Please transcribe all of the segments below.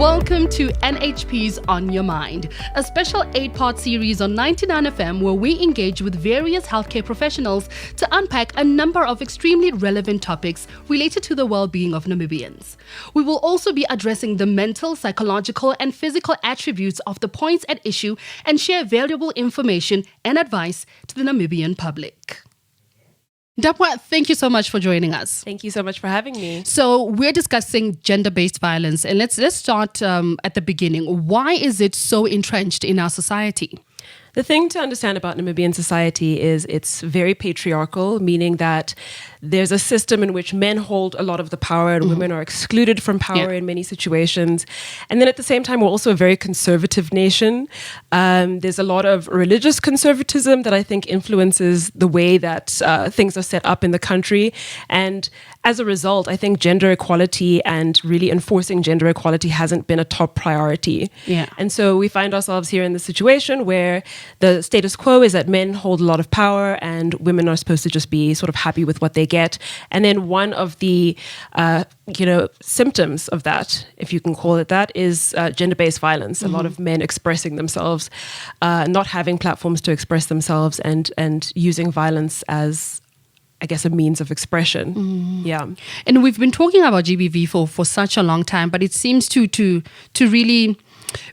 Welcome to NHP's On Your Mind, a special 8-part series on 99 FM where we engage with various healthcare professionals to unpack a number of extremely relevant topics related to the well-being of Namibians. We will also be addressing the mental, psychological, and physical attributes of the points at issue and share valuable information and advice to the Namibian public. Ndapwa, thank you so much for joining us. Thank you so much for having me. So we're discussing gender-based violence, and let's start at the beginning. Why is it so entrenched in our society? The thing to understand about Namibian society is it's very patriarchal, meaning that there's a system in which men hold a lot of the power and women are excluded from power in many situations. And then at the same time, we're also a very conservative nation. There's a lot of religious conservatism that I think influences the way that things are set up in the country. And as a result, I think gender equality and really enforcing gender equality hasn't been a top priority. Yeah. And so we find ourselves here in the situation where the status quo is that men hold a lot of power and women are supposed to just be sort of happy with what they get. And then one of the symptoms of that, if you can call it that, is gender-based violence. A lot of men expressing themselves, not having platforms to express themselves, and using violence as, I guess, a means of expression. Yeah. And we've been talking about GBV for such a long time, but it seems to really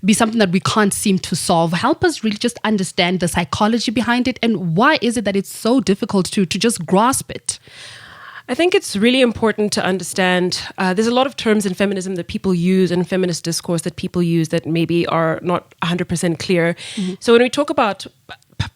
be something that we can't seem to solve. Help us really just understand the psychology behind it, and why is it that it's so difficult to just grasp it? I think it's really important to understand there's a lot of terms in feminism that people use and feminist discourse that people use that maybe are not 100% clear. So when we talk about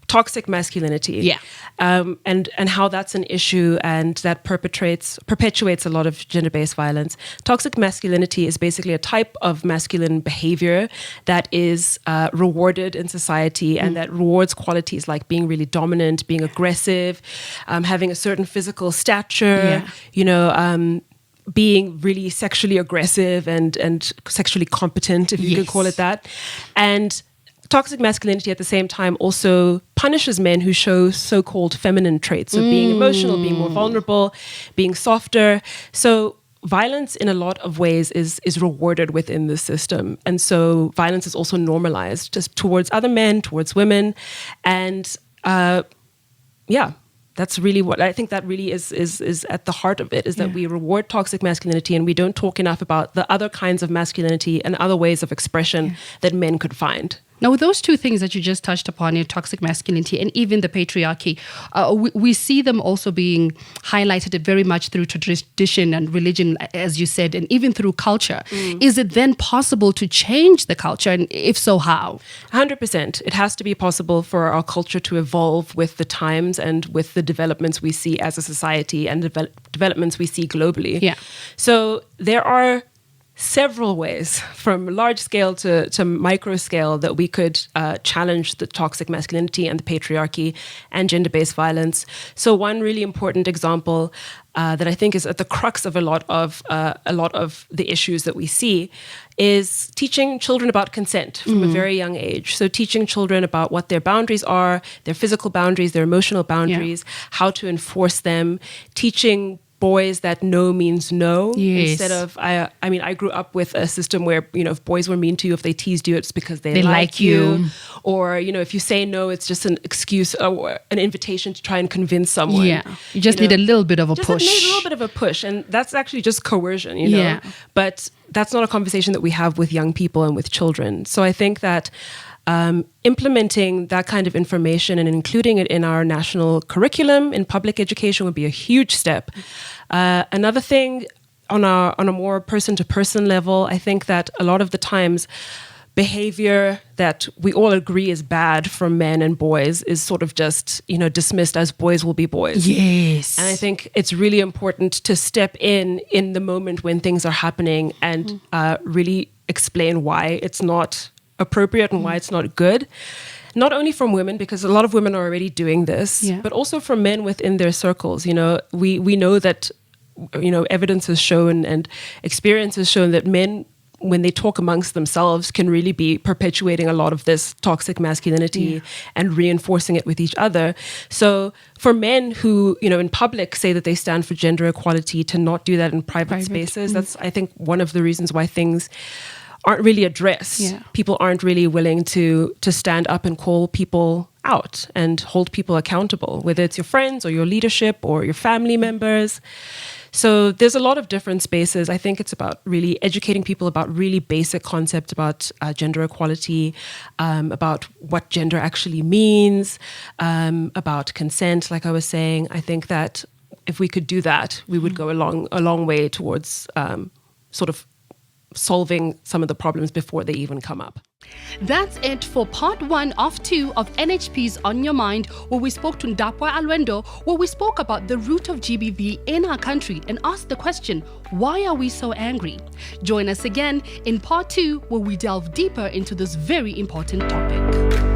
toxic masculinity, and how that's an issue and that perpetuates a lot of gender-based violence. Toxic masculinity is basically a type of masculine behavior that is rewarded in society and that rewards qualities like being really dominant, being aggressive, having a certain physical stature, being really sexually aggressive and sexually competent, if you can call it that. And toxic masculinity at the same time also punishes men who show so-called feminine traits, so being emotional, being more vulnerable, being softer. So violence in a lot of ways is rewarded within the system. And so violence is also normalized just towards other men, towards women. And that's really what I think that really is at the heart of it, is that we reward toxic masculinity and we don't talk enough about the other kinds of masculinity and other ways of expression that men could find. Now, with those two things that you just touched upon, toxic masculinity and even the patriarchy, we see them also being highlighted very much through tradition and religion, as you said, and even through culture. Is it then possible to change the culture? And if so, how? 100%. It has to be possible for our culture to evolve with the times and with the developments we see as a society and developments we see globally. Yeah. So there are several ways, from large scale to micro scale, that we could challenge the toxic masculinity and the patriarchy and gender-based violence. So one really important example that I think is at the crux of a lot of the issues that we see is teaching children about consent from a very young age. So teaching children about what their boundaries are, their physical boundaries, their emotional boundaries, how to enforce them, teaching boys that no means no, instead of, I grew up with a system where, if boys were mean to you, if they teased you, it's because they like you. Or, if you say no, it's just an excuse or an invitation to try and convince someone. Yeah, you just need a little bit of a push. Just need a little bit of a push. And that's actually just coercion, Yeah. But that's not a conversation that we have with young people and with children. So I think that implementing that kind of information and including it in our national curriculum in public education would be a huge step. Another thing on a more person-to-person level, I think that a lot of the times behavior that we all agree is bad from men and boys is sort of just, dismissed as boys will be boys. Yes. And I think it's really important to step in the moment when things are happening and really explain why it's not appropriate and why it's not good. Not only from women, because a lot of women are already doing this, but also from men within their circles. We know that, evidence has shown and experience has shown that men, when they talk amongst themselves, can really be perpetuating a lot of this toxic masculinity and reinforcing it with each other. So for men who, in public say that they stand for gender equality, to not do that in private spaces, that's, I think, one of the reasons why things aren't really addressed. Yeah. People aren't really willing to stand up and call people out and hold people accountable, whether it's your friends or your leadership or your family members. So there's a lot of different spaces. I think it's about really educating people about really basic concepts about gender equality, about what gender actually means, about consent, like I was saying. I think that if we could do that, we would go a long way towards sort of solving some of the problems before they even come up. That's it for part 1 of 2 of NHP's On Your Mind, where we spoke to Ndapwa Alweendo, where we spoke about the root of GBV in our country and asked the question, why are we so angry? Join us again in part 2, where we delve deeper into this very important topic.